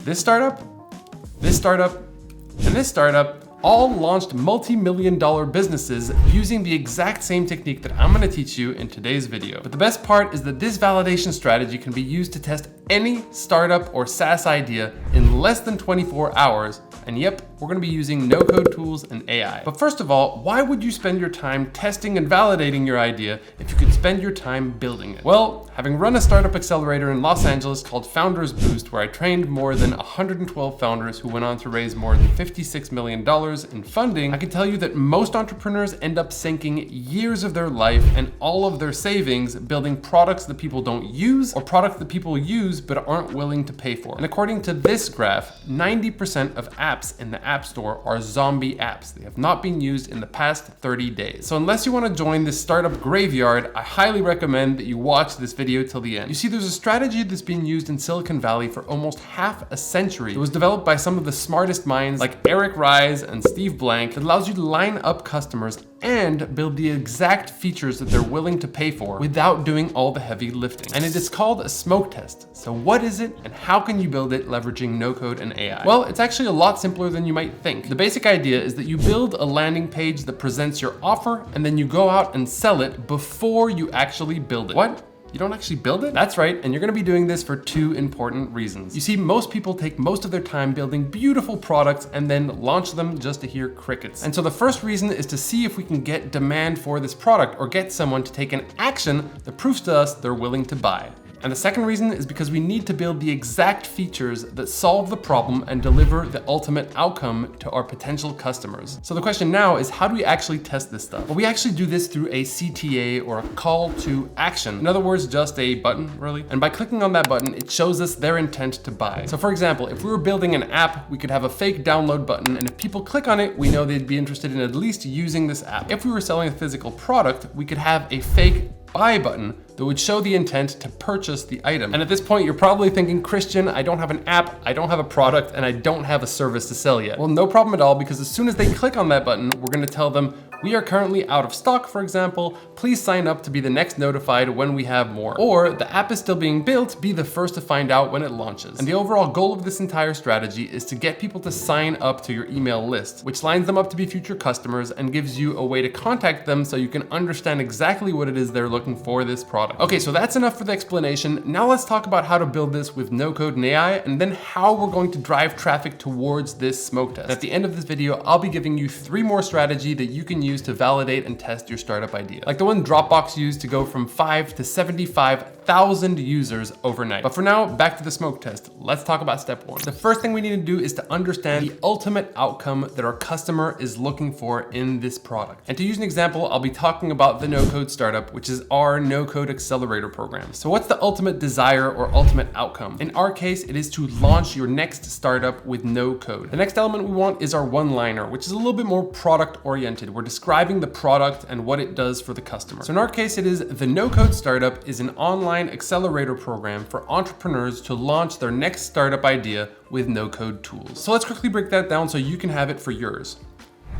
This startup, and this startup all launched multi-million-dollar businesses using the exact same technique that I'm gonna teach you in today's video. But the best part is that this validation strategy can be used to test any startup or SaaS idea in less than 24 hours. And yep, we're gonna be using no-code tools and AI. But first of all, why would you spend your time testing and validating your idea if you could spend your time building it? Well, having run a startup accelerator in Los Angeles called Founders Boost, where I trained more than 112 founders who went on to raise more than $56 million in funding, I can tell you that most entrepreneurs end up sinking years of their life and all of their savings building products that people don't use or products that people use but aren't willing to pay for. And according to this graph, 90% of apps in the App Store are zombie apps. They have not been used in the past 30 days. So unless you want to join this startup graveyard, I highly recommend that you watch this video till the end. You see, there's a strategy that's been used in Silicon Valley for almost half a century. It was developed by some of the smartest minds like Eric Ries and Steve Blank that allows you to line up customers and build the exact features that they're willing to pay for without doing all the heavy lifting. And it is called a smoke test. So what is it and how can you build it leveraging no-code and AI? Well, it's actually a lot simpler than you might think. The basic idea is that you build a landing page that presents your offer and then you go out and sell it before you actually build it. What? You don't actually build it? That's right, and you're gonna be doing this for two important reasons. You see, most people take most of their time building beautiful products and then launch them just to hear crickets. And so the first reason is to see if we can get demand for this product or get someone to take an action that proves to us they're willing to buy. And the second reason is because we need to build the exact features that solve the problem and deliver the ultimate outcome to our potential customers. So the question now is, how do we actually test this stuff? Well, we actually do this through a CTA or a call to action. In other words, just a button, really. And by clicking on that button, it shows us their intent to buy. So for example, if we were building an app, we could have a fake download button, and if people click on it, we know they'd be interested in at least using this app. If we were selling a physical product, we could have a fake buy button that would show the intent to purchase the item. And at this point, you're probably thinking, Christian, I don't have an app, I don't have a product, and I don't have a service to sell yet. Well, no problem at all, because as soon as they click on that button, we're gonna tell them, we are currently out of stock, for example. Please sign up to be the next notified when we have more. Or the app is still being built, be the first to find out when it launches. And the overall goal of this entire strategy is to get people to sign up to your email list, which lines them up to be future customers and gives you a way to contact them so you can understand exactly what it is they're looking for this product. Okay, so that's enough for the explanation. Now let's talk about how to build this with no code and AI, and then how we're going to drive traffic towards this smoke test. At the end of this video, I'll be giving you 3 more strategies that you can use to validate and test your startup idea. Like the one Dropbox used to go from 5 to 75,000 users overnight. But for now, back to the smoke test. Let's talk about step 1. The first thing we need to do is to understand the ultimate outcome that our customer is looking for in this product. And to use an example, I'll be talking about the no-code startup, which is our no-code accelerator program. So what's the ultimate desire or ultimate outcome? In our case, it is to launch your next startup with no code. The next element we want is our one-liner, which is a little bit more product oriented. We're describing the product and what it does for the customer. So in our case, it is the no-code startup is an online accelerator program for entrepreneurs to launch their next startup idea with no-code tools. So let's quickly break that down so you can have it for yours.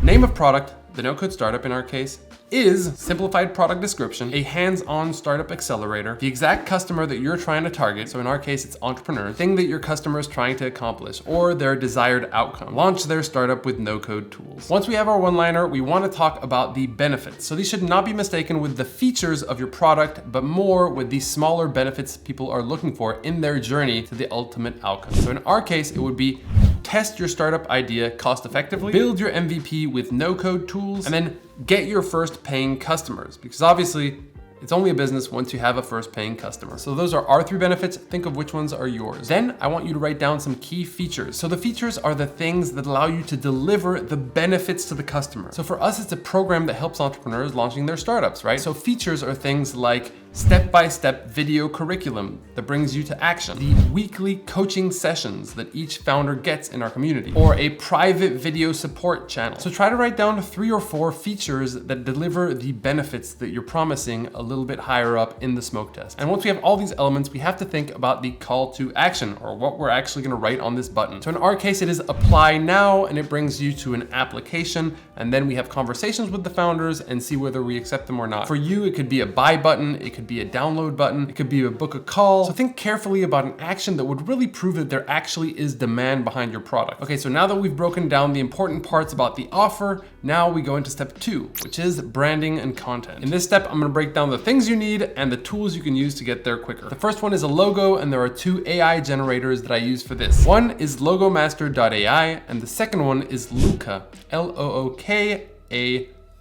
Name of product, the no-code startup in our case, is simplified product description, a hands-on startup accelerator, the exact customer that you're trying to target, so in our case it's entrepreneurs, thing that your customer is trying to accomplish, or their desired outcome. Launch their startup with no-code tools. Once we have our one-liner, we want to talk about the benefits. So these should not be mistaken with the features of your product, but more with the smaller benefits people are looking for in their journey to the ultimate outcome. So in our case, it would be test your startup idea cost effectively, build your MVP with no-code tools, and then get your first paying customers. Because obviously, it's only a business once you have a first paying customer. So those are our 3 benefits. Think of which ones are yours. Then I want you to write down some key features. So the features are the things that allow you to deliver the benefits to the customer. So for us, it's a program that helps entrepreneurs launching their startups, right? So features are things like step-by-step video curriculum that brings you to action, the weekly coaching sessions that each founder gets in our community, or a private video support channel. So try to write down 3 or 4 features that deliver the benefits that you're promising a little bit higher up in the smoke test. And once we have all these elements, we have to think about the call to action, or what we're actually gonna write on this button. So in our case, it is apply now, and it brings you to an application, and then we have conversations with the founders and see whether we accept them or not. For you, it could be a buy button, it could be a download button, it could be a book a call. So think carefully about an action that would really prove that there actually is demand behind your product. Okay, so now that we've broken down the important parts about the offer, now we go into step 2, which is branding and content. In this step, I'm gonna break down the things you need and the tools you can use to get there quicker. The first one is a logo, and there are 2 AI generators that I use for this. One is logomaster.ai, and the second one is Looka,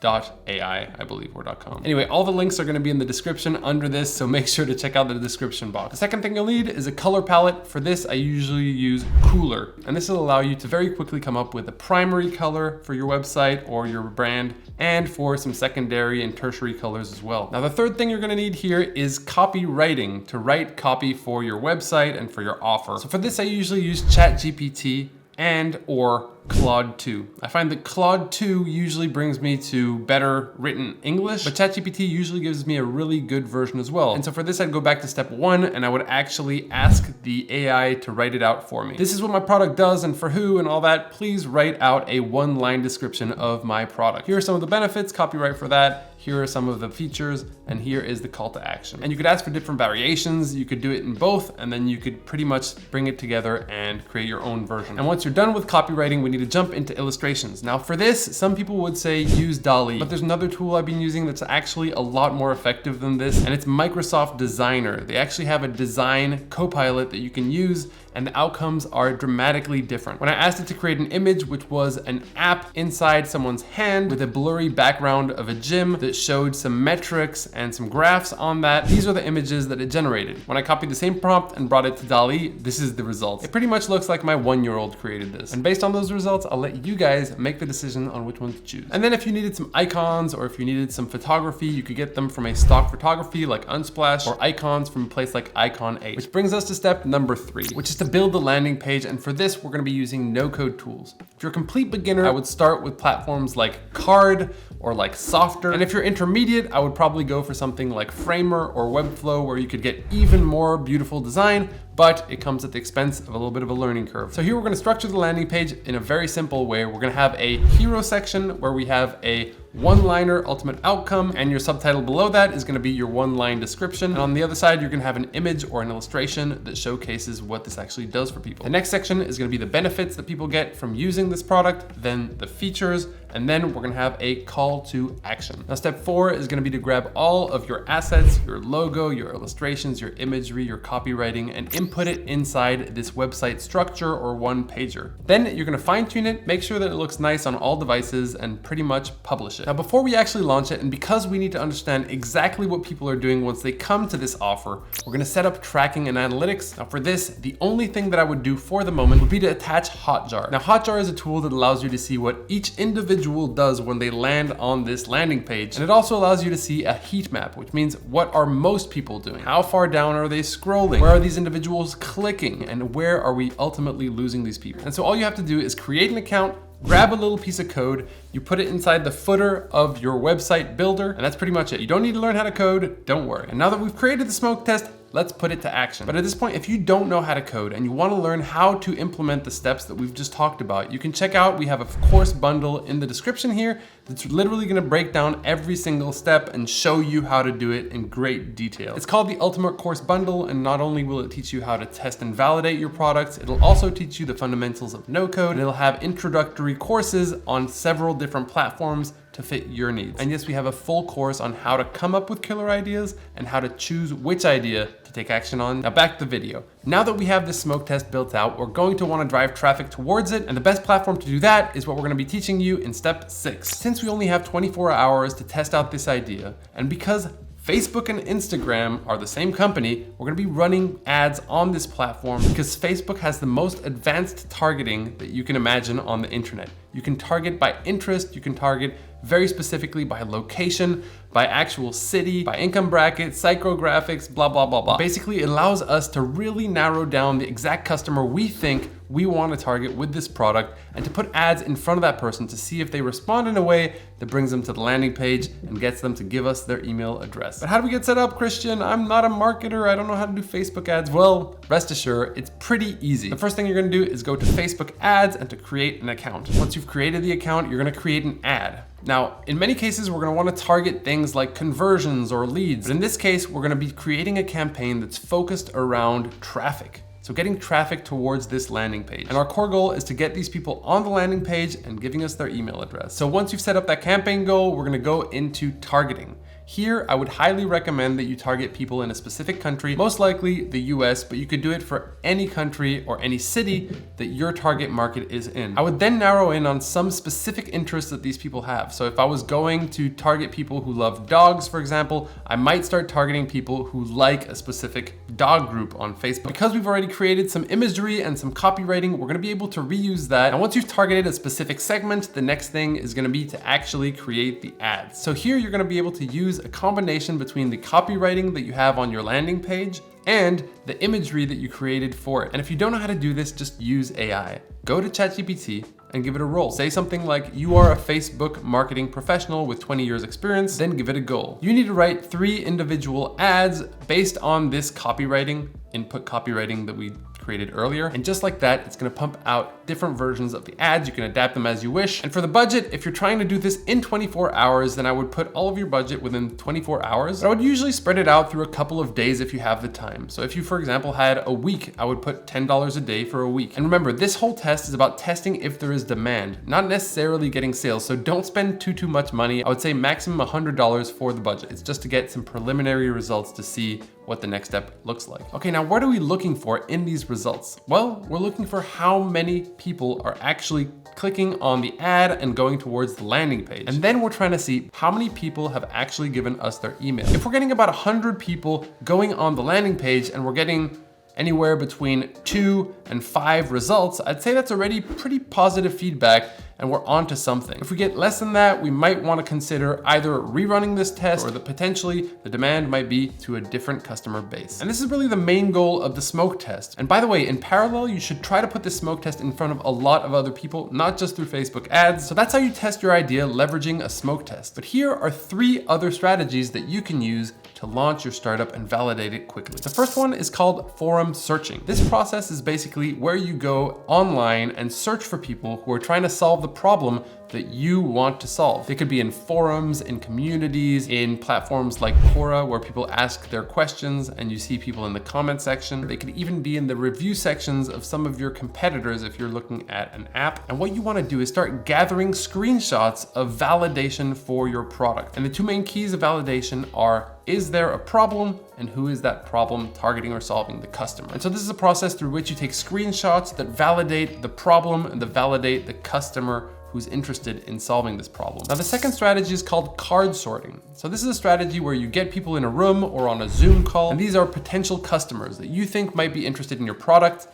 Looka.ai, I believe, or .com. Anyway, all the links are gonna be in the description under this, so make sure to check out the description box. The second thing you'll need is a color palette. For this, I usually use Cooler, and this will allow you to very quickly come up with a primary color for your website or your brand, and for some secondary and tertiary colors as well. Now, the third thing you're gonna need here is copywriting, to write copy for your website and for your offer. So for this, I usually use ChatGPT and or Claude 2. I find that Claude 2 usually brings me to better written English, but ChatGPT usually gives me a really good version as well. And so for this, I'd go back to step 1 and I would actually ask the AI to write it out for me. This is what my product does and for who and all that. Please write out a 1-line description of my product. Here are some of the benefits, copyright for that. Here are some of the features, and here is the call to action. And you could ask for different variations. You could do it in both, and then you could pretty much bring it together and create your own version. And once you're done with copywriting, we need to jump into illustrations. Now for this, some people would say use DALL-E, but there's another tool I've been using that's actually a lot more effective than this, and it's Microsoft Designer. They actually have a design copilot that you can use, and the outcomes are dramatically different. When I asked it to create an image, which was an app inside someone's hand with a blurry background of a gym that showed some metrics and some graphs on that, these are the images that it generated. When I copied the same prompt and brought it to DALL-E, this is the result. It pretty much looks like my 1-year-old created this. And based on those results, I'll let you guys make the decision on which one to choose. And then if you needed some icons or if you needed some photography, you could get them from a stock photography like Unsplash, or icons from a place like Icon8. Which brings us to step number 3, which is to build the landing page. And for this, we're gonna be using no-code tools. If you're a complete beginner, I would start with platforms like Card or like Softer. And if you're intermediate, I would probably go for something like Framer or Webflow, where you could get even more beautiful design, but it comes at the expense of a little bit of a learning curve. So here we're gonna structure the landing page in a very simple way. We're gonna have a hero section where we have a 1-liner ultimate outcome, and your subtitle below that is gonna be your 1-line description. And on the other side, you're gonna have an image or an illustration that showcases what this actually does for people. The next section is gonna be the benefits that people get from using this product, then the features, and then we're gonna have a call to action. Now, step 4 is gonna be to grab all of your assets, your logo, your illustrations, your imagery, your copywriting, and input it inside this website structure or 1-pager. Then you're gonna fine tune it, make sure that it looks nice on all devices, and pretty much publish it. Now, before we actually launch it, and because we need to understand exactly what people are doing once they come to this offer, we're gonna set up tracking and analytics. Now for this, the only thing that I would do for the moment would be to attach Hotjar. Now Hotjar is a tool that allows you to see what each individual does when they land on this landing page. And it also allows you to see a heat map, which means what are most people doing? How far down are they scrolling? Where are these individuals clicking? And where are we ultimately losing these people? And so all you have to do is create an account, grab a little piece of code, you put it inside the footer of your website builder, and that's pretty much it. You don't need to learn how to code, don't worry. And now that we've created the smoke test, let's put it to action. But at this point, if you don't know how to code and you want to learn how to implement the steps that we've just talked about, you can check out, we have a course bundle in the description here that's literally going to break down every single step and show you how to do it in great detail. It's called the Ultimate Course Bundle, and not only will it teach you how to test and validate your products, it'll also teach you the fundamentals of no code, and it'll have introductory courses on several different platforms to fit your needs. And yes, we have a full course on how to come up with killer ideas and how to choose which idea to take action on. Now back to the video. Now that we have this smoke test built out, we're going to want to drive traffic towards it, and the best platform to do that is what we're going to be teaching you in step 6. Since we only have 24 hours to test out this idea, and because Facebook and Instagram are the same company, we're gonna be running ads on this platform because Facebook has the most advanced targeting that you can imagine on the internet. You can target by interest, you can target very specifically by location, by actual city, by income bracket, psychographics, blah, blah, blah, blah. Basically, it allows us to really narrow down the exact customer we think we want to target with this product and to put ads in front of that person to see if they respond in a way that brings them to the landing page and gets them to give us their email address. But how do we get set up, Christian? I'm not a marketer. I don't know how to do Facebook ads. Well, rest assured, it's pretty easy. The first thing you're going to do is go to Facebook ads and to create an account. Once you've created the account, you're going to create an ad. Now, in many cases, we're going to want to target things like conversions or leads. But in this case, we're going to be creating a campaign that's focused around traffic. So getting traffic towards this landing page. And our core goal is to get these people on the landing page and giving us their email address. So once you've set up that campaign goal, we're going to go into targeting. Here, I would highly recommend that you target people in a specific country, most likely the US, but you could do it for any country or any city that your target market is in. I would then narrow in on some specific interests that these people have. So if I was going to target people who love dogs, for example, I might start targeting people who like a specific dog group on Facebook. Because we've already created some imagery and some copywriting, we're gonna be able to reuse that. And once you've targeted a specific segment, the next thing is gonna be to actually create the ads. So here you're gonna be able to use a combination between the copywriting that you have on your landing page and the imagery that you created for it. And if you don't know how to do this, just use AI. Go to ChatGPT and give it a role. Say something like, you are a Facebook marketing professional with 20 years experience, then give it a goal. You need to write 3 individual ads based on this copywriting, input copywriting that we created earlier. And just like that, it's gonna pump out different versions of the ads. You can adapt them as you wish. And for the budget, if you're trying to do this in 24 hours, then I would put all of your budget within 24 hours. But I would usually spread it out through a couple of days if you have the time. So if you, for example, had a week, I would put $10 a day for a week. And remember, this whole test is about testing if there is demand, not necessarily getting sales. So don't spend too much money. I would say maximum $100 for the budget. It's just to get some preliminary results to see what the next step looks like. Okay, now what are we looking for in these results? Well, we're looking for how many people are actually clicking on the ad and going towards the landing page. And then we're trying to see how many people have actually given us their email. If we're getting about 100 people going on the landing page and we're getting anywhere between 2 and 5 results, I'd say that's already pretty positive feedback and we're on to something. If we get less than that, we might want to consider either rerunning this test or that potentially the demand might be to a different customer base. And this is really the main goal of the smoke test. And by the way, in parallel, you should try to put this smoke test in front of a lot of other people, not just through Facebook ads. So that's how you test your idea, leveraging a smoke test. But here are 3 other strategies that you can use to launch your startup and validate it quickly. The first one is called forum searching. This process is basically where you go online and search for people who are trying to solve the problem that you want to solve. They could be in forums, in communities, in platforms like Quora, where people ask their questions and you see people in the comment section. They could even be in the review sections of some of your competitors if you're looking at an app. And what you want to do is start gathering screenshots of validation for your product. And the 2 main keys of validation are, is there a problem? And who is that problem targeting or solving? The customer. And so this is a process through which you take screenshots that validate the problem and that validate the customer who's interested in solving this problem. Now, the second strategy is called card sorting. So this is a strategy where you get people in a room or on a Zoom call, and these are potential customers that you think might be interested in your product.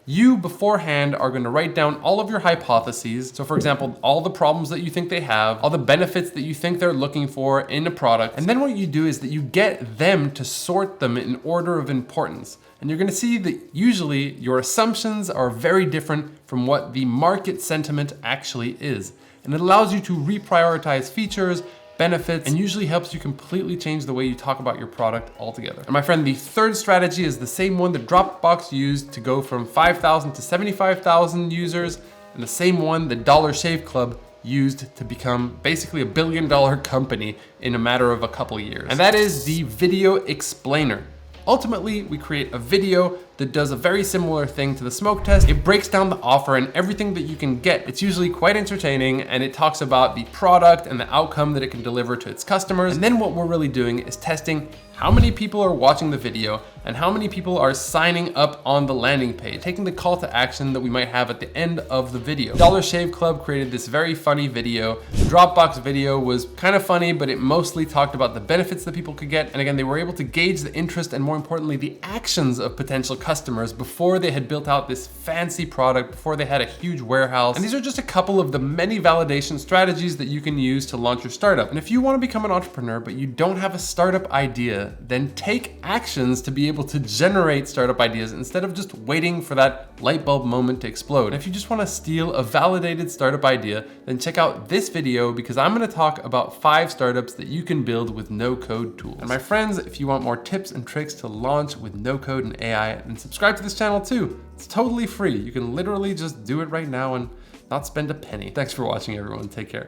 You beforehand are going to write down all of your hypotheses. So for example, all the problems that you think they have, all the benefits that you think they're looking for in a product. And then what you do is that you get them to sort them in order of importance. And you're going to see that usually your assumptions are very different from what the market sentiment actually is. And it allows you to reprioritize features, benefits, and usually helps you completely change the way you talk about your product altogether. And my friend, the third strategy is the same one that Dropbox used to go from 5,000 to 75,000 users, and the same one that Dollar Shave Club used to become basically $1 billion company in a matter of a couple years. And that is the video explainer. Ultimately, we create a video that does a very similar thing to the smoke test. It breaks down the offer and everything that you can get. It's usually quite entertaining and it talks about the product and the outcome that it can deliver to its customers. And then what we're really doing is testing how many people are watching the video and how many people are signing up on the landing page, taking the call to action that we might have at the end of the video. Dollar Shave Club created this very funny video. The Dropbox video was kind of funny, but it mostly talked about the benefits that people could get. And again, they were able to gauge the interest and more importantly, the actions of potential customers before they had built out this fancy product, before they had a huge warehouse. And these are just a couple of the many validation strategies that you can use to launch your startup. And if you want to become an entrepreneur, but you don't have a startup idea, then take actions to be able able to generate startup ideas instead of just waiting for that light bulb moment to explode. And if you just want to steal a validated startup idea, then check out this video because I'm going to talk about 5 startups that you can build with no-code tools. And my friends, if you want more tips and tricks to launch with no code and AI, then subscribe to this channel too. It's totally free. You can literally just do it right now and not spend a penny. Thanks for watching, everyone. Take care.